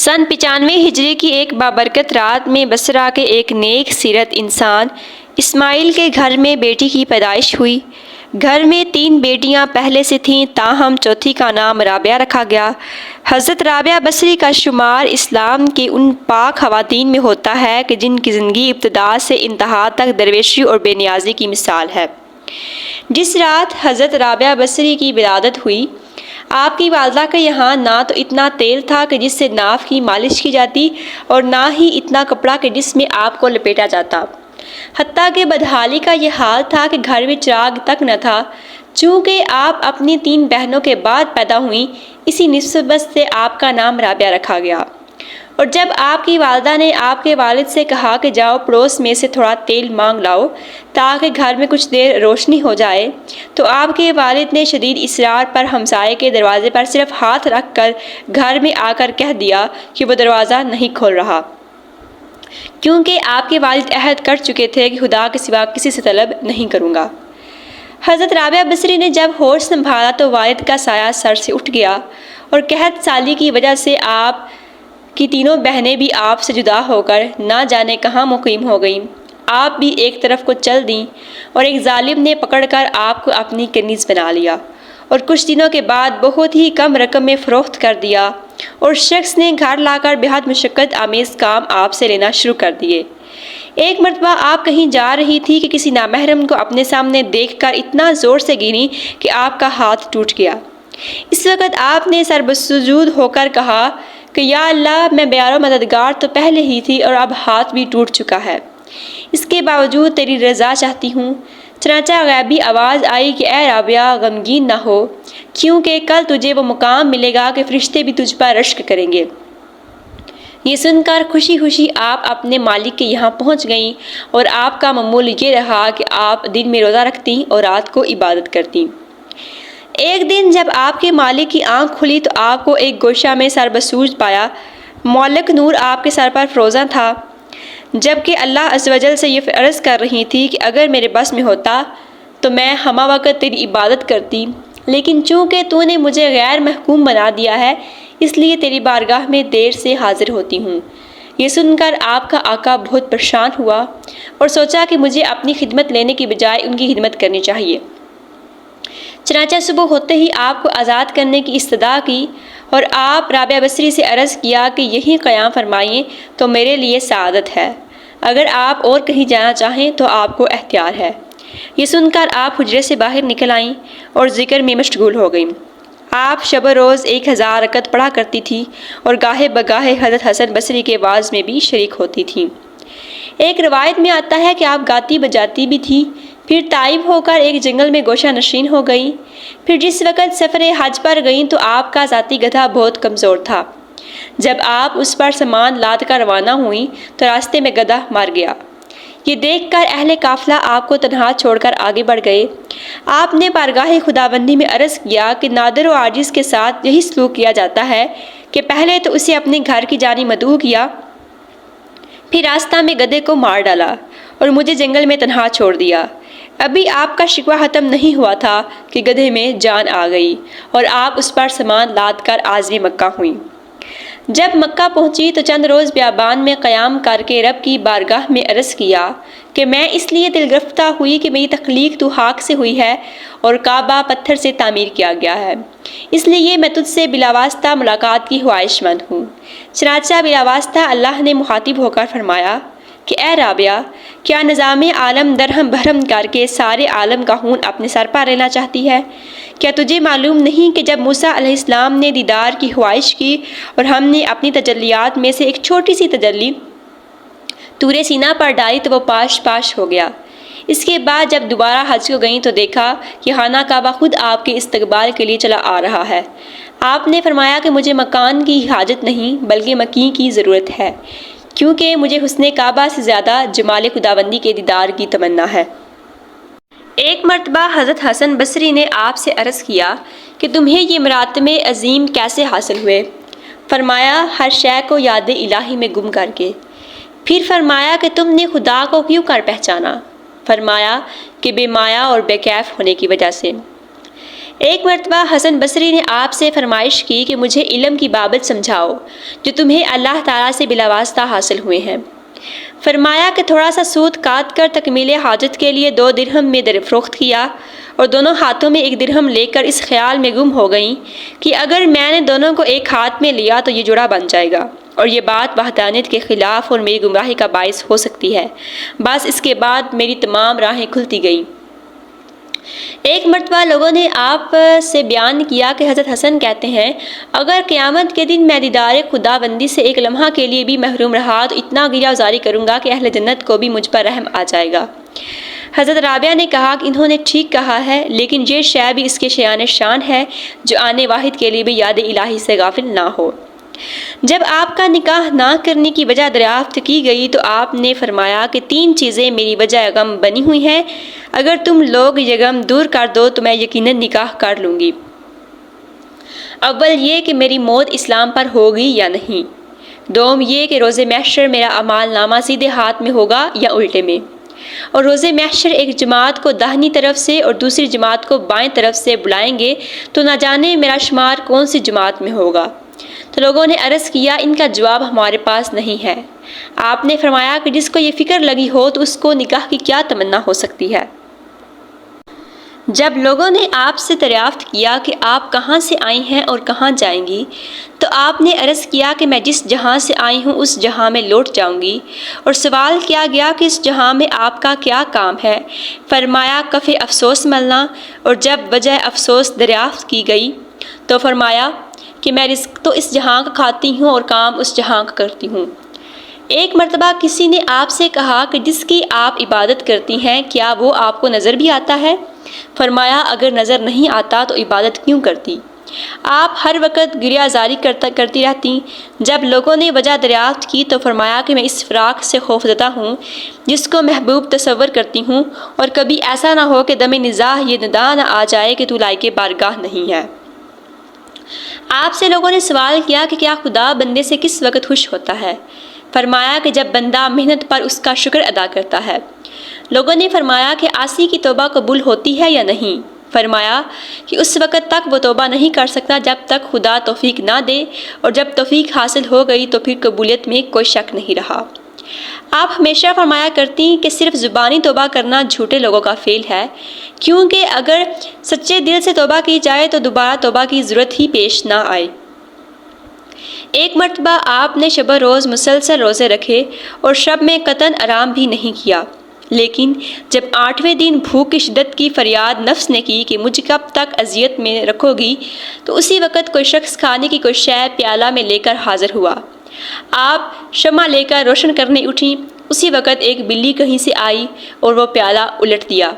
سن 95 ہجری کی ایک بابرکت رات میں بصرہ کے ایک نیک سیرت انسان اسماعیل کے گھر میں بیٹی کی پیدائش ہوئی۔ گھر میں 3 بیٹیاں پہلے سے تھیں، تاہم چوتھی کا نام رابعہ رکھا گیا۔ حضرت رابعہ بصری کا شمار اسلام کی ان پاک خواتین میں ہوتا ہے کہ جن کی زندگی ابتدا سے انتہا تک درویشی اور بے نیازی کی مثال ہے۔ جس رات حضرت رابعہ بصری کی ولادت ہوئی، آپ کی والدہ کے یہاں نہ تو اتنا تیل تھا کہ جس سے ناف کی مالش کی جاتی اور نہ ہی اتنا کپڑا کہ جس میں آپ کو لپیٹا جاتا۔ حتیٰ کہ بدحالی کا یہ حال تھا کہ گھر میں چراغ تک نہ تھا۔ چونکہ آپ اپنی 3 بہنوں کے بعد پیدا ہوئیں، اسی نسبت سے آپ کا نام رابعہ رکھا گیا۔ اور جب آپ کی والدہ نے آپ کے والد سے کہا کہ جاؤ پڑوس میں سے تھوڑا تیل مانگ لاؤ تاکہ گھر میں کچھ دیر روشنی ہو جائے، تو آپ کے والد نے شدید اصرار پر ہمسائے کے دروازے پر صرف ہاتھ رکھ کر گھر میں آ کر کہہ دیا کہ وہ دروازہ نہیں کھول رہا، کیونکہ آپ کے والد عہد کر چکے تھے کہ خدا کے سوا کسی سے طلب نہیں کروں گا۔ حضرت رابعہ بصری نے جب ہوش سنبھالا تو والد کا سایہ سر سے اٹھ گیا اور قحط سالی کی وجہ سے آپ کی 3 بہنیں بھی آپ سے جدا ہو کر نہ جانے کہاں مقیم ہو گئیں۔ آپ بھی ایک طرف کو چل دیں اور ایک ظالم نے پکڑ کر آپ کو اپنی کنیز بنا لیا اور کچھ دنوں کے بعد بہت ہی کم رقم میں فروخت کر دیا، اور شخص نے گھر لا کر بہت مشقت آمیز کام آپ سے لینا شروع کر دیے۔ ایک مرتبہ آپ کہیں جا رہی تھی کہ کسی نامحرم کو اپنے سامنے دیکھ کر اتنا زور سے گری کہ آپ کا ہاتھ ٹوٹ گیا۔ اس وقت آپ نے سر بسجود ہو کر کہا کہ یا اللہ، میں بیار و مددگار تو پہلے ہی تھی اور اب ہاتھ بھی ٹوٹ چکا ہے، اس کے باوجود تیری رضا چاہتی ہوں۔ چنانچہ غیبی آواز آئی کہ اے رابعہ، غمگین نہ ہو، کیونکہ کل تجھے وہ مقام ملے گا کہ فرشتے بھی تجھ پر رشک کریں گے۔ یہ سن کر خوشی خوشی آپ اپنے مالک کے یہاں پہنچ گئیں، اور آپ کا معمول یہ رہا کہ آپ دن میں روزہ رکھتیں اور رات کو عبادت کرتیں۔ ایک دن جب آپ کے مالک کی آنکھ کھلی تو آپ کو ایک گوشہ میں سر بسوج پایا۔ معلق نور آپ کے سر پر فروزاں تھا، جبکہ اللہ عز و جل سے یہ عرض کر رہی تھی کہ اگر میرے بس میں ہوتا تو میں ہمہ وقت تیری عبادت کرتی، لیکن چونکہ تو نے مجھے غیر محکوم بنا دیا ہے، اس لیے تیری بارگاہ میں دیر سے حاضر ہوتی ہوں۔ یہ سن کر آپ کا آقا بہت پریشان ہوا اور سوچا کہ مجھے اپنی خدمت لینے کی بجائے ان کی خدمت کرنی چاہیے۔ چنانچہ صبح ہوتے ہی آپ کو آزاد کرنے کی استدعا کی اور آپ رابعہ بصری سے عرض کیا کہ یہیں قیام فرمائیں تو میرے لیے سعادت ہے، اگر آپ اور کہیں جانا چاہیں تو آپ کو اختیار ہے۔ یہ سن کر آپ حجرے سے باہر نکل آئیں اور ذکر میں مشغول ہو گئیں۔ آپ شب و روز 1000 رکعت پڑھا کرتی تھی اور گاہے بگاہے حضرت حسن بصری کے واعظ میں بھی شریک ہوتی تھیں۔ ایک روایت میں آتا ہے کہ آپ گاتی بجاتی بھی تھیں، پھر طائف ہو کر ایک جنگل میں گوشہ نشین ہو گئیں۔ پھر جس وقت سفر حج پر گئیں تو آپ کا ذاتی گدھا بہت کمزور تھا۔ جب آپ اس پر سامان لاد کر روانہ ہوئیں تو راستے میں گدھا مر گیا۔ یہ دیکھ کر اہل قافلہ آپ کو تنہا چھوڑ کر آگے بڑھ گئے۔ آپ نے بارگاہ خداوندی میں عرض کیا کہ نادر و عاجز کے ساتھ یہی سلوک کیا جاتا ہے کہ پہلے تو اسے اپنے گھر کی جانب مدعو کیا، پھر راستہ میں گدھے کو مار ڈالا اور مجھے جنگل میں تنہا چھوڑ دیا۔ ابھی آپ کا شکوہ ختم نہیں ہوا تھا کہ گدھے میں جان آ گئی اور آپ اس پر سامان لاد کر عازم مکہ ہوئیں۔ جب مکہ پہنچی تو چند روز بیابان میں قیام کر کے رب کی بارگاہ میں عرض کیا کہ میں اس لیے دل گرفتہ ہوئی کہ میری تخلیق تو خاک سے ہوئی ہے اور کعبہ پتھر سے تعمیر کیا گیا ہے، اس لیے میں تجھ سے بلا واسطہ ملاقات کی خواہش مند ہوں۔ چنانچہ بلا واسطہ اللہ نے مخاطب ہو کر فرمایا کہ اے رابعہ، کیا نظام عالم درہم بھرم کر کے سارے عالم کا خون اپنے سر پر لینا چاہتی ہے؟ کیا تجھے معلوم نہیں کہ جب موسیٰ علیہ السلام نے دیدار کی خواہش کی اور ہم نے اپنی تجلیات میں سے ایک چھوٹی سی تجلی طور سینا پر ڈالی تو وہ پاش پاش ہو گیا۔ اس کے بعد جب دوبارہ حج کو گئیں تو دیکھا کہ خانہ کعبہ خود آپ کے استقبال کے لیے چلا آ رہا ہے۔ آپ نے فرمایا کہ مجھے مکان کی حاجت نہیں بلکہ مکی کی ضرورت ہے، کیونکہ مجھے حسن کعبہ سے زیادہ جمال خداوندی کے دیدار کی تمنا ہے۔ ایک مرتبہ حضرت حسن بصری نے آپ سے عرض کیا کہ تمہیں یہ مراتب عظیم کیسے حاصل ہوئے؟ فرمایا ہر شے کو یاد الہی میں گم کر کے۔ پھر فرمایا کہ تم نے خدا کو کیوں کر پہچانا؟ فرمایا کہ بے مایا اور بے کیف ہونے کی وجہ سے۔ ایک مرتبہ حسن بصری نے آپ سے فرمائش کی کہ مجھے علم کی بابت سمجھاؤ جو تمہیں اللہ تعالیٰ سے بلا واسطہ حاصل ہوئے ہیں۔ فرمایا کہ تھوڑا سا سود کاٹ کر تکمیل حاجت کے لیے 2 درہم میں فروخت کیا اور دونوں ہاتھوں میں 1 درہم لے کر اس خیال میں گم ہو گئیں کہ اگر میں نے دونوں کو ایک ہاتھ میں لیا تو یہ جڑا بن جائے گا اور یہ بات وحدانیت کے خلاف اور میری گمراہی کا باعث ہو سکتی ہے۔ بس اس کے بعد میری تمام راہیں کھلتی گئیں۔ ایک مرتبہ لوگوں نے آپ سے بیان کیا کہ حضرت حسن کہتے ہیں اگر قیامت کے دن میں دیدار خدا بندی سے ایک لمحہ کے لیے بھی محروم رہا تو اتنا گریہ زاری کروں گا کہ اہل جنت کو بھی مجھ پر رحم آ جائے گا۔ حضرت رابعہ نے کہا کہ انہوں نے ٹھیک کہا ہے، لیکن یہ شے بھی اس کے شایان شان ہے جو آنے واحد کے لیے بھی یاد الہی سے غافل نہ ہو۔ جب آپ کا نکاح نہ کرنے کی وجہ دریافت کی گئی تو آپ نے فرمایا کہ 3 چیزیں میری وجہ غم بنی ہوئی ہیں، اگر تم لوگ یہ غم دور کر دو تو میں یقیناً نکاح کر لوں گی۔ اول یہ کہ میری موت اسلام پر ہوگی یا نہیں، دوم یہ کہ روز محشر میرا اعمال نامہ سیدھے ہاتھ میں ہوگا یا الٹے میں، اور روز محشر ایک جماعت کو داہنی طرف سے اور دوسری جماعت کو بائیں طرف سے بلائیں گے تو نہ جانے میرا شمار کون سی جماعت میں ہوگا۔ تو لوگوں نے عرض کیا ان کا جواب ہمارے پاس نہیں ہے۔ آپ نے فرمایا کہ جس کو یہ فکر لگی ہو تو اس کو نکاح کی کیا تمنا ہو سکتی ہے۔ جب لوگوں نے آپ سے دریافت کیا کہ آپ کہاں سے آئی ہیں اور کہاں جائیں گی تو آپ نے عرض کیا کہ میں جس جہاں سے آئی ہوں اس جہاں میں لوٹ جاؤں گی، اور سوال کیا گیا کہ اس جہاں میں آپ کا کیا کام ہے؟ فرمایا کف افسوس ملنا، اور جب وجہ افسوس دریافت کی گئی تو فرمایا کہ میں رزق تو اس جہاں کا کھاتی ہوں اور کام اس جہاں کا کرتی ہوں۔ ایک مرتبہ کسی نے آپ سے کہا کہ جس کی آپ عبادت کرتی ہیں کیا وہ آپ کو نظر بھی آتا ہے؟ فرمایا اگر نظر نہیں آتا تو عبادت کیوں کرتی؟ آپ ہر وقت گریہ زاری کرتی رہتی۔ جب لوگوں نے وجہ دریافت کی تو فرمایا کہ میں اس فراق سے خوفزدہ ہوں جس کو محبوب تصور کرتی ہوں، اور کبھی ایسا نہ ہو کہ دم نزاع یہ ندا نہ آ جائے کہ تو لائق بارگاہ نہیں ہے۔ آپ سے لوگوں نے سوال کیا کہ کیا خدا بندے سے کس وقت خوش ہوتا ہے؟ فرمایا کہ جب بندہ محنت پر اس کا شکر ادا کرتا ہے۔ لوگوں نے فرمایا کہ عاصی کی توبہ قبول ہوتی ہے یا نہیں؟ فرمایا کہ اس وقت تک وہ توبہ نہیں کر سکتا جب تک خدا توفیق نہ دے، اور جب توفیق حاصل ہو گئی تو پھر قبولیت میں کوئی شک نہیں رہا۔ آپ ہمیشہ فرمایا کرتی کہ صرف زبانی توبہ کرنا جھوٹے لوگوں کا فعل ہے، کیونکہ اگر سچے دل سے توبہ کی جائے تو دوبارہ توبہ کی ضرورت ہی پیش نہ آئے۔ ایک مرتبہ آپ نے شب و روز مسلسل روزے رکھے اور شب میں قطعاً آرام بھی نہیں کیا، لیکن جب 8ویں دن بھوک کی شدت کی فریاد نفس نے کی کہ مجھ کب تک اذیت میں رکھو گی، تو اسی وقت کوئی شخص کھانے کی کوئی شے پیالہ میں لے کر حاضر ہوا۔ آپ شمع لے کر روشن کرنے اٹھیں، اسی وقت ایک بلی کہیں سے آئی اور وہ پیالہ الٹ دیا،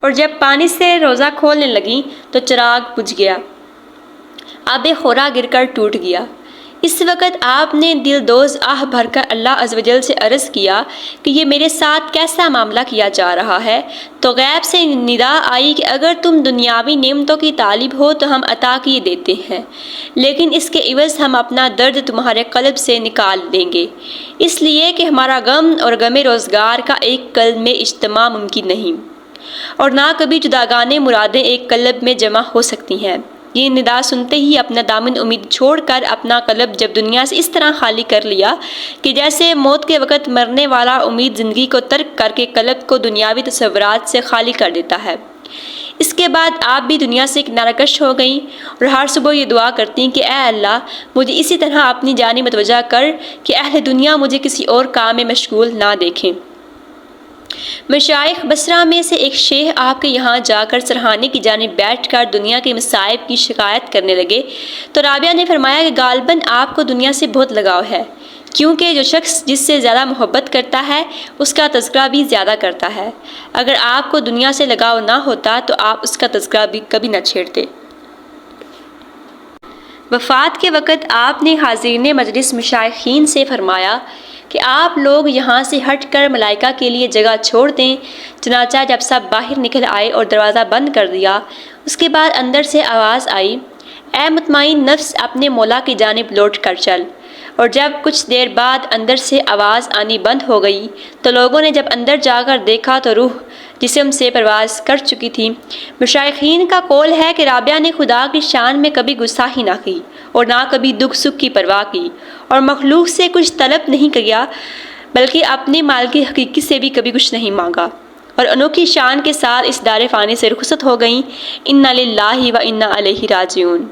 اور جب پانی سے روزہ کھولنے لگیں تو چراغ بجھ گیا، آب خورا گر کر ٹوٹ گیا۔ اس وقت آپ نے دل دوز آہ بھر کر اللہ عز و جل سے عرض کیا کہ یہ میرے ساتھ کیسا معاملہ کیا جا رہا ہے؟ تو غیب سے ندا آئی کہ اگر تم دنیاوی نعمتوں کی طالب ہو تو ہم عطا کیے دیتے ہیں، لیکن اس کے عوض ہم اپنا درد تمہارے قلب سے نکال دیں گے، اس لیے کہ ہمارا غم اور غم روزگار کا ایک قلب میں اجتماع ممکن نہیں، اور نہ کبھی جداگانہ مرادیں ایک قلب میں جمع ہو سکتی ہیں۔ یہ ندا سنتے ہی اپنا دامن امید چھوڑ کر اپنا قلب جب دنیا سے اس طرح خالی کر لیا کہ جیسے موت کے وقت مرنے والا امید زندگی کو ترک کر کے قلب کو دنیاوی تصورات سے خالی کر دیتا ہے۔ اس کے بعد آپ بھی دنیا سے کنارہ کش ہو گئیں اور ہر صبح یہ دعا کرتی کہ اے اللہ مجھے اسی طرح اپنی جانب متوجہ کر کہ اہل دنیا مجھے کسی اور کام میں مشغول نہ دیکھیں۔ مشائخ بصرہ میں سے ایک شیخ آپ کے یہاں جا کر سرہانے کی جانب بیٹھ کر دنیا کے مصائب کی شکایت کرنے لگے تو رابعہ نے فرمایا کہ غالباً آپ کو دنیا سے بہت لگاؤ ہے، کیونکہ جو شخص جس سے زیادہ محبت کرتا ہے اس کا تذکرہ بھی زیادہ کرتا ہے۔ اگر آپ کو دنیا سے لگاؤ نہ ہوتا تو آپ اس کا تذکرہ بھی کبھی نہ چھیڑتے۔ وفات کے وقت آپ نے حاضرین مجلس مشائخین سے فرمایا کہ آپ لوگ یہاں سے ہٹ کر ملائکہ کے لیے جگہ چھوڑ دیں۔ چنانچہ جب سب باہر نکل آئے اور دروازہ بند کر دیا، اس کے بعد اندر سے آواز آئی، اے مطمئن نفس اپنے مولا کی جانب لوٹ کر چل۔ اور جب کچھ دیر بعد اندر سے آواز آنی بند ہو گئی تو لوگوں نے جب اندر جا کر دیکھا تو روح جسم سے پرواز کر چکی تھی۔ مشائخین کا قول ہے کہ رابعہ نے خدا کی شان میں کبھی گستاخی نہ کی اور نہ کبھی دکھ سکھ کی پرواہ کی، اور مخلوق سے کچھ طلب نہیں کیا، بلکہ اپنے مال کی حقیقت سے بھی کبھی کچھ نہیں مانگا، اور انوکھی شان کے ساتھ اس دار فانی سے رخصت ہو گئیں۔ انا للہ و انا الیہ راجعون۔